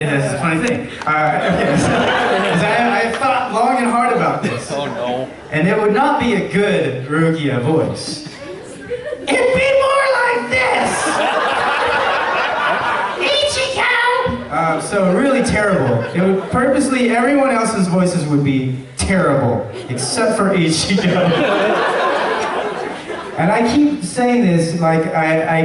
That's a funny thing. Okay, so, I thought long and hard about this. Oh no. And it would not be a good Rukia voice. It'd be more like this! Ichigo! So really terrible. It would purposely, everyone else's voices would be terrible, except for Ichigo. And I keep saying this, like I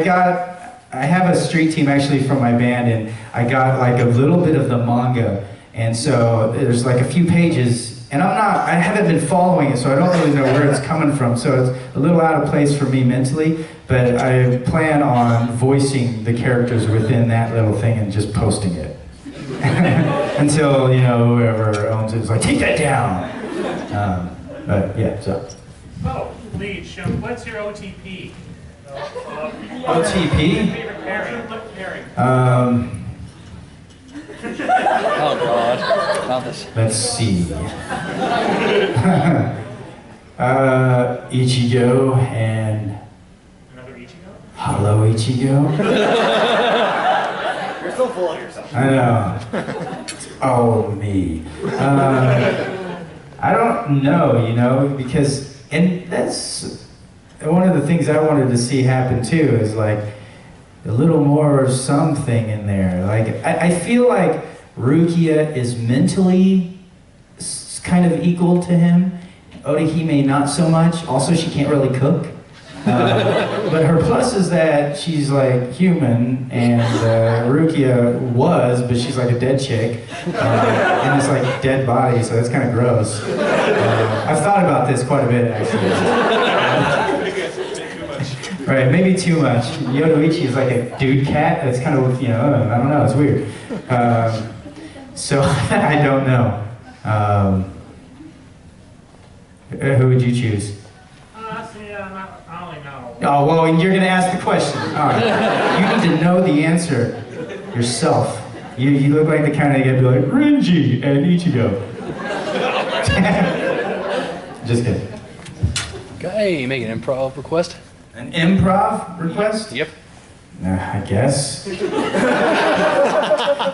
have a street team actually from my band, and I got like a little bit of the manga, and so there's like a few pages, and I haven't been following it, so I don't really know where it's coming from, so it's a little out of place for me mentally, but I plan on voicing the characters within that little thing and just posting it. Until, you know, whoever owns it is like, take that down! But yeah, so. Oh, Bleach, what's your OTP? OTP? Favorite pairing? Oh god. Not this. Let's see. Ichigo and... Another Ichigo? Hello, Ichigo? You're so full of yourself. I know. Oh, me. I don't know, you know, because... And that's... One of the things I wanted to see happen too is like a little more something in there. Like I feel like Rukia is mentally kind of equal to him. Orihime not so much. Also, she can't really cook. But her plus is that she's like human, and Rukia was, but she's like a dead chick. And it's like dead body, so that's kind of gross. I've thought about this quite a bit actually. Right, maybe too much. Yodoichi is like a dude cat. That's kind of, you know, I don't know, it's weird. So, I don't know. Who would you choose? See, I only know. Oh, well, you're going to ask the question. All right. You need to know the answer yourself. You look like the kind of guy to be like, Renji and Ichigo. Just kidding. Okay, make an improv request. An improv request? Yep. I guess.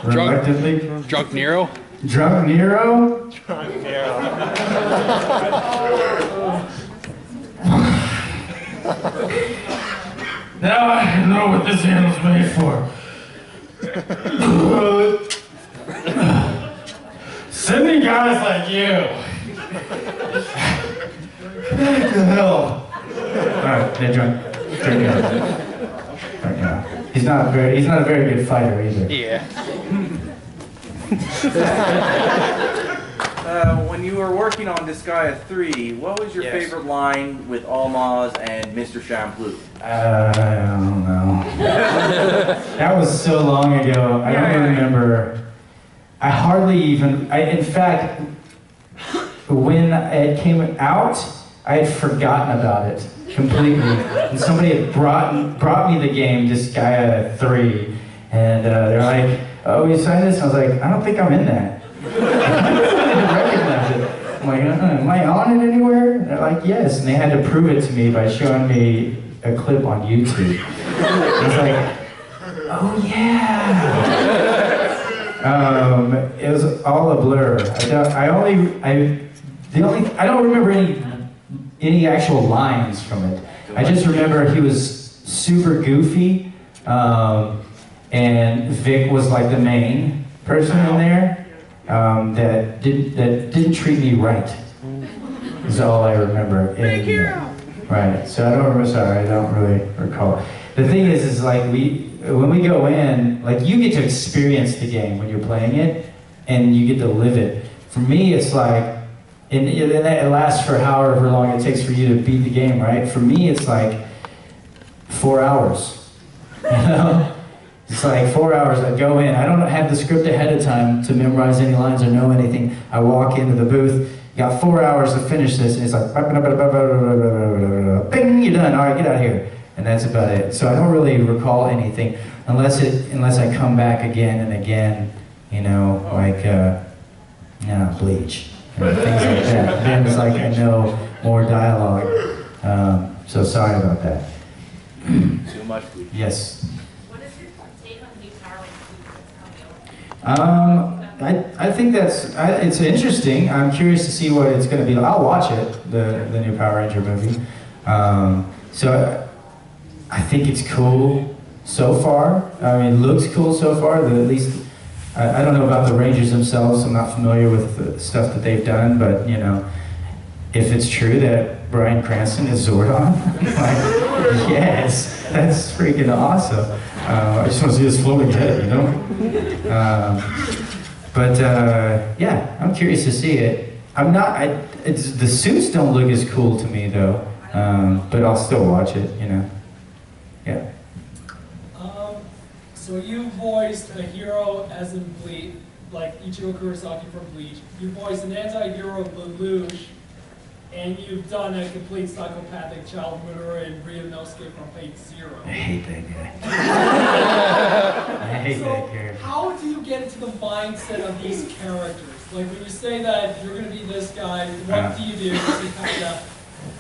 Reluctantly. Drunk Nero. Drunk Nero? Drunk Nero. Now I know what this handle's made for. Sending guys like you. What the hell? Alright, they're drunk. Drunk now. He's not a very good fighter either. Yeah. When you were working on Disgaea 3, what was your favorite line with Almaz and Mr. Shampoo? I don't know. That was so long ago. I don't remember. I hardly even. In fact, when it came out, I had forgotten about it completely. And somebody had brought me the game, Disgaea 3, and they're like, "Oh, you signed this?" And I was like, "I don't think I'm in that." I didn't recognize it. I'm like, am I on it anywhere? And they're like, "Yes." And they had to prove it to me by showing me a clip on YouTube. I was like, "Oh yeah." It was all a blur. I don't remember any actual lines from it. I just remember he was super goofy, and Vic was like the main person in there that didn't treat me right. Is all I remember. Right. So I don't remember. Sorry, I don't really recall. The thing is like when we go in, like you get to experience the game when you're playing it, and you get to live it. For me, it's like. And it lasts for however long it takes for you to beat the game, right? For me, it's like 4 hours, you know? It's like 4 hours, I go in, I don't have the script ahead of time to memorize any lines or know anything. I walk into the booth, got 4 hours to finish this, and it's like, bing, you're done, all right, get out of here. And that's about it. So I don't really recall anything, unless I come back again and again, you know, like, Bleach. And things like that. Then it's like I know more dialogue. So sorry about that. Too much. Yes. What is your take on the new Power Rangers that's coming out? I think it's interesting. I'm curious to see what it's going to be. I'll watch it, the new Power Ranger movie. So I think it's cool so far. I mean, it looks cool so far. At least I don't know about the Rangers themselves. I'm not familiar with the stuff that they've done, but you know, if it's true that Bryan Cranston is Zordon, like, yes, that's freaking awesome. I just want to see his floating head, you know? Yeah, I'm curious to see it. The suits don't look as cool to me though, but I'll still watch it, you know? Yeah. So you voiced a hero as in Bleach, like Ichiro Kurosaki from Bleach. You voiced an anti-hero Lelouch, and you've done a complete psychopathic child murderer in Ryunosuke from Fate Zero. I hate that guy. I hate that character. How do you get into the mindset of these characters? Like when you say that you're going to be this guy, what do you do to kind of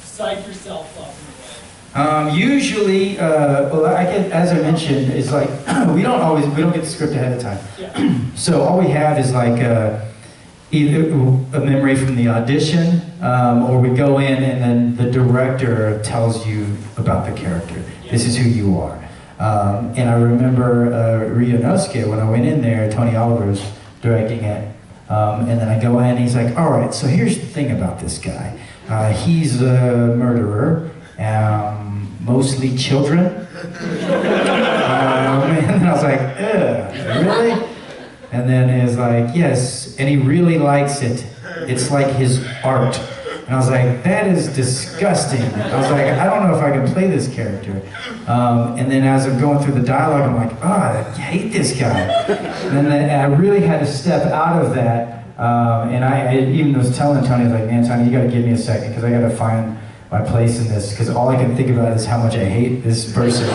psych yourself up in a way? Usually, well, as I mentioned, it's like we don't get the script ahead of time. Yeah. So all we have is like either a memory from the audition, or we go in and then the director tells you about the character. This is who you are. And I remember Ryunosuke, when I went in there, Tony Oliver's directing it, and then I go in and he's like, all right, so here's the thing about this guy. He's a murderer, mostly children. And I was like, ugh, really? And then he's like, yes, and he really likes it. It's like his art. And I was like, that is disgusting. I was like, I don't know if I can play this character. And then as I'm going through the dialogue, I'm like, I hate this guy. And then I really had to step out of that. And I even was telling Tony, I was like, man, Tony, you gotta give me a second, because I gotta find my place in this, because all I can think about is how much I hate this person.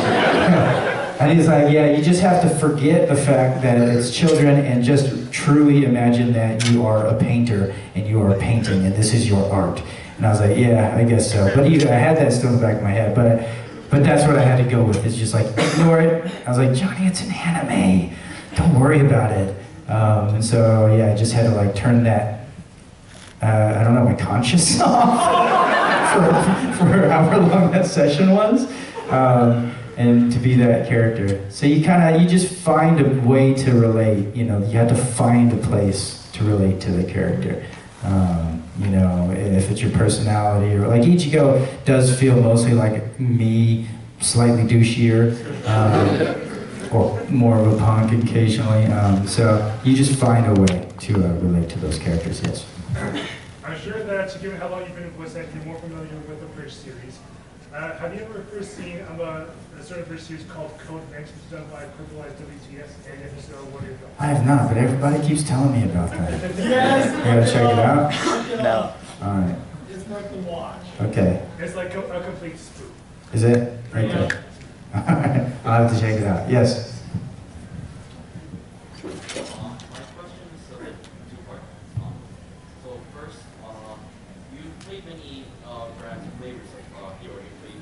And he's like, yeah, you just have to forget the fact that it's children and just truly imagine that you are a painter and you are painting and this is your art. And I was like, yeah, I guess so. But I had that still in the back of my head. But that's what I had to go with. It's just like, ignore it. I was like, Johnny, it's an anime. Don't worry about it. And so, yeah, I just had to like turn that, I don't know, my conscience off for however long that session was. And to be that character. So you just find a way to relate, you know, you have to find a place to relate to the character. You know, if it's your personality, or like Ichigo does feel mostly like me, slightly douchier, or more of a punk occasionally. So you just find a way to relate to those characters, yes. I'm sure that given how long you've been in voice acting, you're more familiar with the Bridge series. Have you ever first seen a certain Bridge series called Code Vex, which is done by Purpleized WTS? And if so, what are your thoughts? I have not, but everybody keeps telling me about that. Yes! You gotta check it out? No. Alright. It's worth the watch. Okay. It's like a complete spook. Is it? Okay. Alright. I'll have to check it out. Yes. My question is a bit two-part. So first, you played many brands of flavors like hero. You played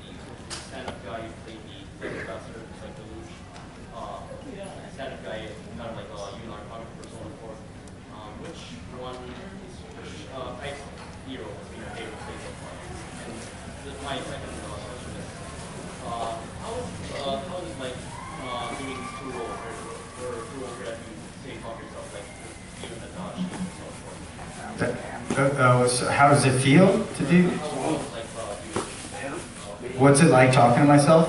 the stand-up guy. You played the flavor ambassador, just like Lelouch. Stand-up guy, kind of like Yunark comic persona before. Which type of hero has been your favorite play so far? And my second question is, how is like doing these two roles, or two roles that you say talk yourself, like you and the Dodge and so forth? So how does it feel to do? What's it like talking to myself?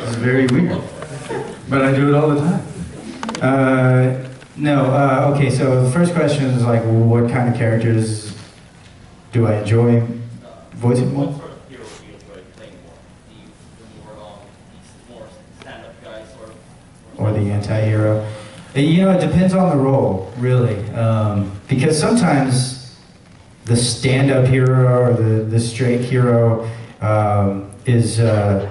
It's very weird, but I do it all the time. Okay, so the first question is like, what kind of characters do I enjoy voicing more? What sort of hero do you enjoy playing more? The more stand-up guys, Or the anti-hero? You know, it depends on the role, really. Because sometimes the stand-up hero or the straight hero is a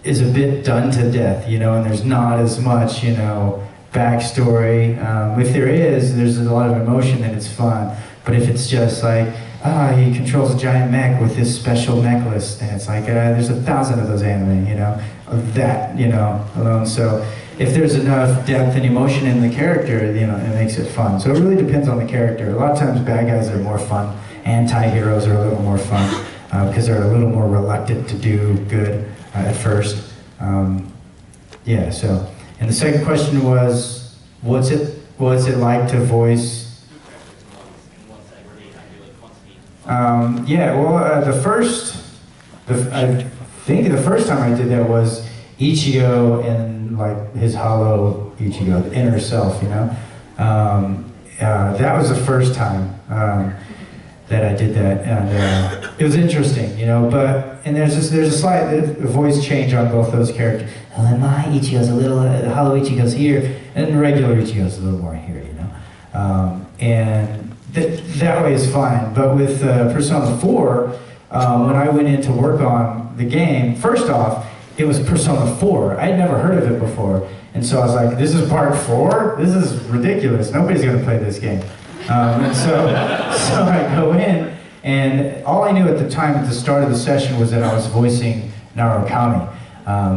bit done to death, you know, and there's not as much, you know, backstory. If there is, there's a lot of emotion and it's fun. But if it's just like, he controls a giant mech with this special necklace, and it's like, there's 1,000 of those anime, you know, of that, you know, alone. So if there's enough depth and emotion in the character, you know, it makes it fun. So it really depends on the character. A lot of times bad guys are more fun. Anti-heroes are a little more fun because they're a little more reluctant to do good at first. Yeah, so. And the second question was, what's it like to voice? Yeah, well, I think the first time I did that was Ichigo and like his hollow Ichigo, the inner self, you know. That was the first time that I did that, and it was interesting, you know. And there's a slight voice change on both those characters. And then my Ichigo's a little, hollow Ichigo's here, and regular Ichigo's a little more here, you know. And that way is fine. But with Persona 4, when I went in to work on the game, first off, it was Persona 4. I had never heard of it before. And so I was like, this is part 4? This is ridiculous. Nobody's going to play this game. And so I go in, and all I knew at the time at the start of the session was that I was voicing Narukami,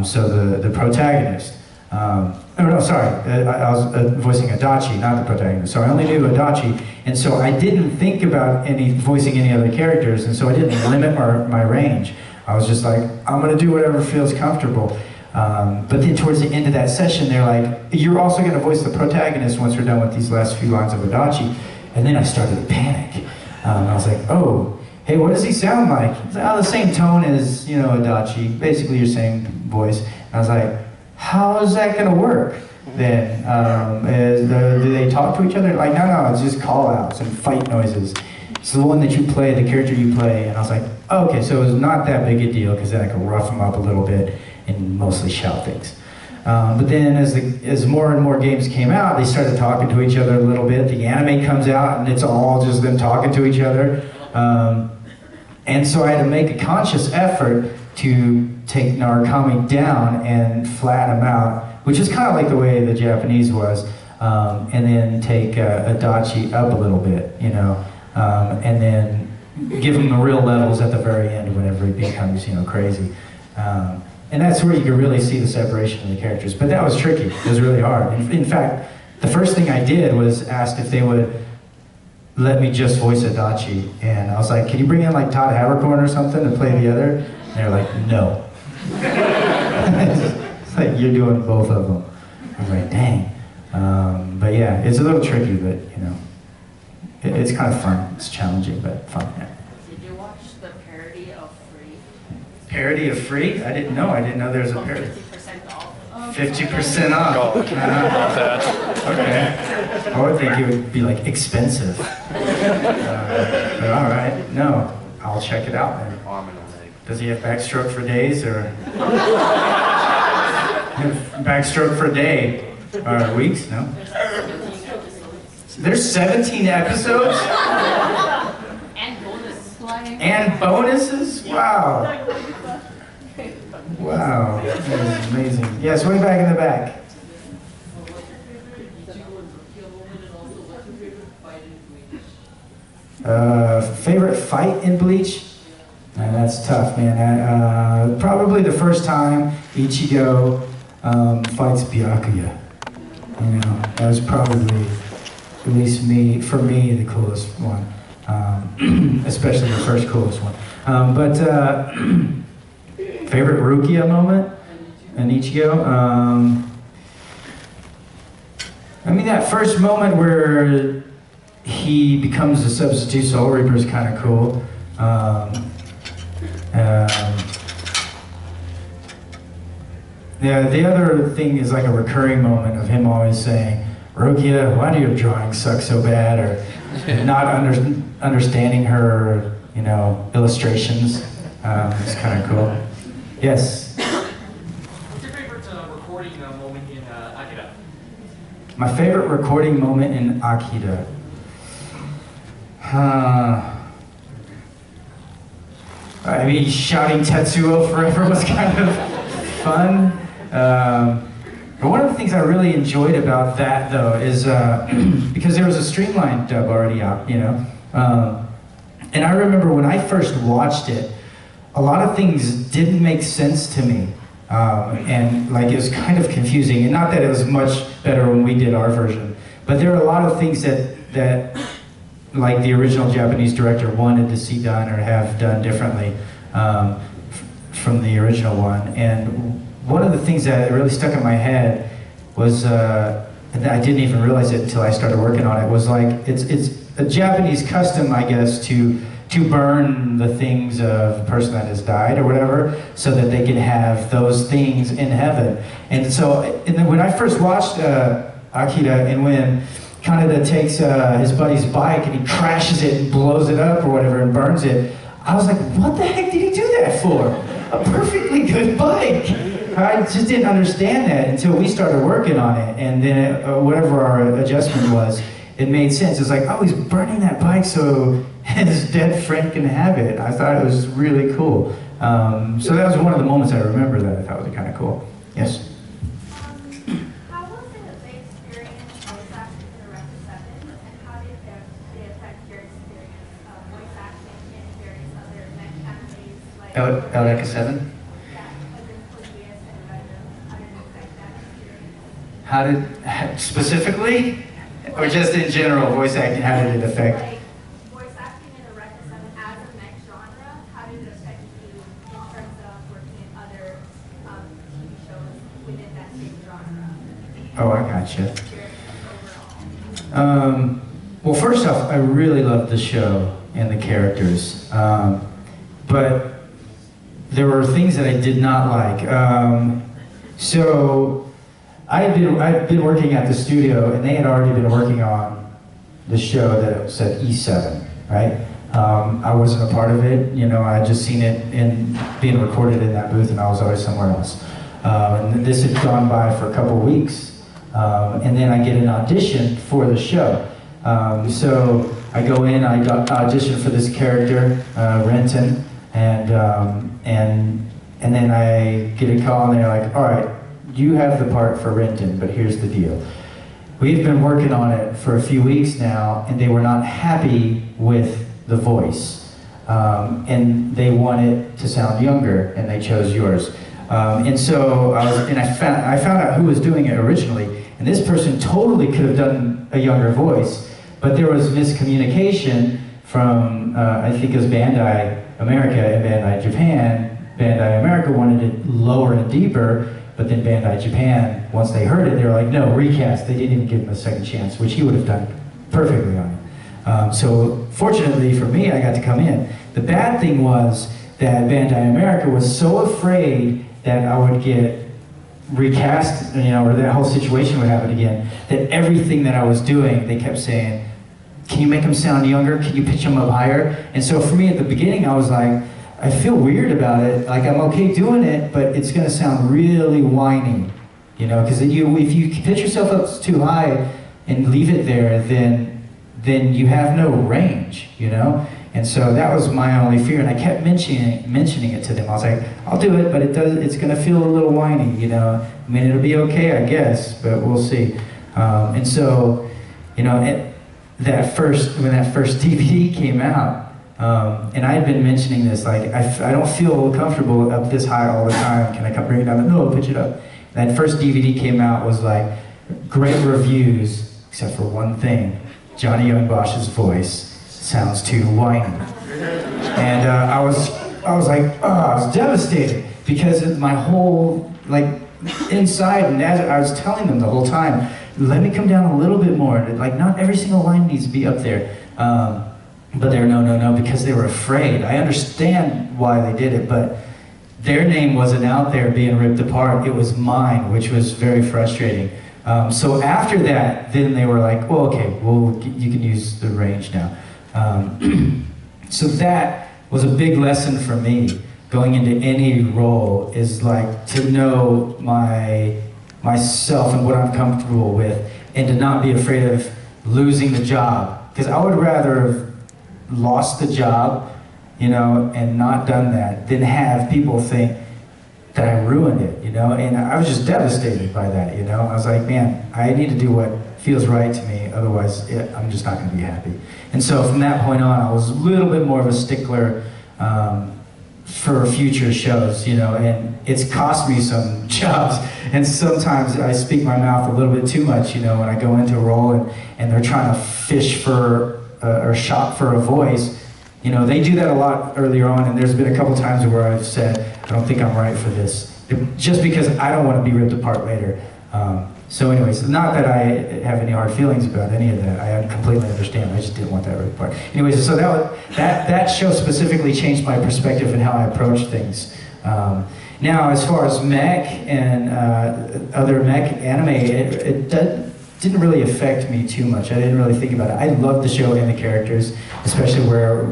so the protagonist. I was voicing Adachi, not the protagonist. So I only knew Adachi, and so I didn't think about voicing any other characters, and so I didn't limit my range. I was just like, I'm gonna do whatever feels comfortable. But then towards the end of that session, they're like, you're also gonna voice the protagonist once we're done with these last few lines of Adachi. And then I started to panic. I was like, oh, hey, what does he sound like? It's like, oh, the same tone as, you know, Adachi, basically your same voice. And I was like, how is that gonna work then? Do they talk to each other? Like, no, it's just call outs and fight noises. It's the one that you play, the character you play. And I was like, oh, okay, so it was not that big a deal because then I could rough them up a little bit and mostly shout things. But then as more and more games came out, they started talking to each other a little bit. The anime comes out and it's all just them talking to each other. And so I had to make a conscious effort to take Narukami down and flatten him out, which is kind of like the way the Japanese was, and then take Adachi up a little bit, you know, and then give him the real levels at the very end whenever he becomes, you know, crazy. And that's where you can really see the separation of the characters. But that was tricky. It was really hard. In fact, the first thing I did was asked if they would let me just voice Adachi. And I was like, can you bring in like Todd Havercorn or something to play the other? And they're like, no. It's like, you're doing both of them. I was like, dang. But yeah, it's a little tricky, but you know, it's kind of fun. It's challenging, but fun. Yeah. Did you watch the parody of Free? Parody of Free? I didn't know there was a parody. 50% off. 50% off. Okay. I would think it would be like expensive. But all right. No, I'll check it out then. Does he have backstroke for days or backstroke for a day or weeks? No. There's 17 episodes. And bonuses. And bonuses? Wow. Wow. That is amazing. Yes, way back in the back. Favorite fight in Bleach? That's tough, man. Probably the first time Ichigo fights Byakuya. You know, that was probably, at least for me, the coolest one. Especially the first coolest one. Favorite Rukia moment in Ichigo? I mean, that first moment where he becomes a substitute Soul Reaper is kind of cool. Yeah, the other thing is like a recurring moment of him always saying, Rukia, why do your drawings suck so bad? Or not understanding her, you know, illustrations. It's kind of cool. Yes? What's your favorite recording moment in Akira? My favorite recording moment in Akira? I mean, shouting Tetsuo forever was kind of fun. But one of the things I really enjoyed about that, though, is because there was a streamlined dub already out, you know. And I remember when I first watched it, a lot of things didn't make sense to me. And like it was kind of confusing, and not that it was much better when we did our version, but there are a lot of things that like the original Japanese director wanted to see done or have done differently from the original one. And one of the things that really stuck in my head was, and I didn't even realize it until I started working on it, was like it's a Japanese custom, I guess, to burn the things of a person that has died or whatever, so that they can have those things in heaven. And so, and then when I first watched Akira, and when Kaneda takes his buddy's bike and he crashes it and blows it up or whatever and burns it, I was like, what the heck did he do that for? A perfectly good bike. I just didn't understand that until we started working on it, and then whatever our adjustment was, it made sense. It's like, oh, he's burning that bike so his dead friend can have it. I thought it was really cool. So that was one of the moments I remember that I thought was kind of cool. Yes? How was the experience voice acting in the Record 7, and how did they affect your experience of voice acting in various other next animes like Eureka 7? yeah, as in Colias and Redrum? How did it affect that experience? How did, specifically? Or just in general, voice acting, how did it affect? Like voice acting in the Record 7 as a next genre, how did it affect you in terms of working in other TV shows within that same genre? Oh, I gotcha. Well, first off, I really loved the show and the characters, but there were things that I did not like. So I'd been working at the studio, and they had already been working on the show that said E7, right? I wasn't a part of it, you know, I had just seen it in being recorded in that booth, and I was always somewhere else. And this had gone by for a couple weeks, and then I get an audition for the show. So I go in, I audition for this character, Renton, and then I get a call, and they're like, all right, you have the part for Renton, but here's the deal. We've been working on it for a few weeks now, and they were not happy with the voice. And they want it to sound younger, and they chose yours. And so I found out who was doing it originally, and this person totally could have done a younger voice, but there was miscommunication from, I think it was Bandai America and Bandai Japan. Bandai America wanted it lower and deeper, but then Bandai Japan, once they heard it, they were like, no, recast. They didn't even give him a second chance, which he would have done perfectly on it. So fortunately for me, I got to come in. The bad thing was that Bandai America was so afraid that I would get recast, you know, or that whole situation would happen again, that everything that I was doing, they kept saying, can you make him sound younger? Can you pitch him up higher? And so for me at the beginning, I was like, I feel weird about it. Like, I'm okay doing it, but it's gonna sound really whiny, you know, because if you pitch yourself up too high and leave it there, then you have no range, you know? And so that was my only fear, and I kept mentioning it to them. I was like, I'll do it, but it's gonna feel a little whiny, you know? I mean, it'll be okay, I guess, but we'll see. And so, you know, when that first DVD came out, and I had been mentioning this, like, I don't feel comfortable up this high all the time. Can I come bring it down? No, pitch it up. That first DVD came out, was like, great reviews, except for one thing. Johnny Yong Bosch's voice sounds too whiny. And I was like, oh, I was devastated, because my whole, like, inside, and as I was telling them the whole time, let me come down a little bit more. Like, not every single line needs to be up there. But they're no, because they were afraid. I understand why they did it, but their name wasn't out there being ripped apart. It was mine, which was very frustrating. So after that, then they were like, well, okay, well, you can use the range now. So that was a big lesson for me, going into any role, is like to know myself and what I'm comfortable with, and to not be afraid of losing the job. Because I would rather have lost the job, you know, and not done that, than have people think that I ruined it, you know? And I was just devastated by that, you know? I was like, man, I need to do what feels right to me, otherwise I'm just not gonna be happy. And so from that point on, I was a little bit more of a stickler, for future shows, you know, and it's cost me some jobs. And sometimes I speak my mouth a little bit too much, you know, when I go into a role and they're trying to fish for or shop for a voice. You know, they do that a lot earlier on, and there's been a couple times where I've said, I don't think I'm right for this, just because I don't want to be ripped apart later. So anyways, not that I have any hard feelings about any of that. I completely understand. I just didn't want that ripped apart. Anyways, so that show specifically changed my perspective and how I approach things. Now, as far as mech and other mech anime, it didn't really affect me too much. I didn't really think about it. I loved the show and the characters, especially where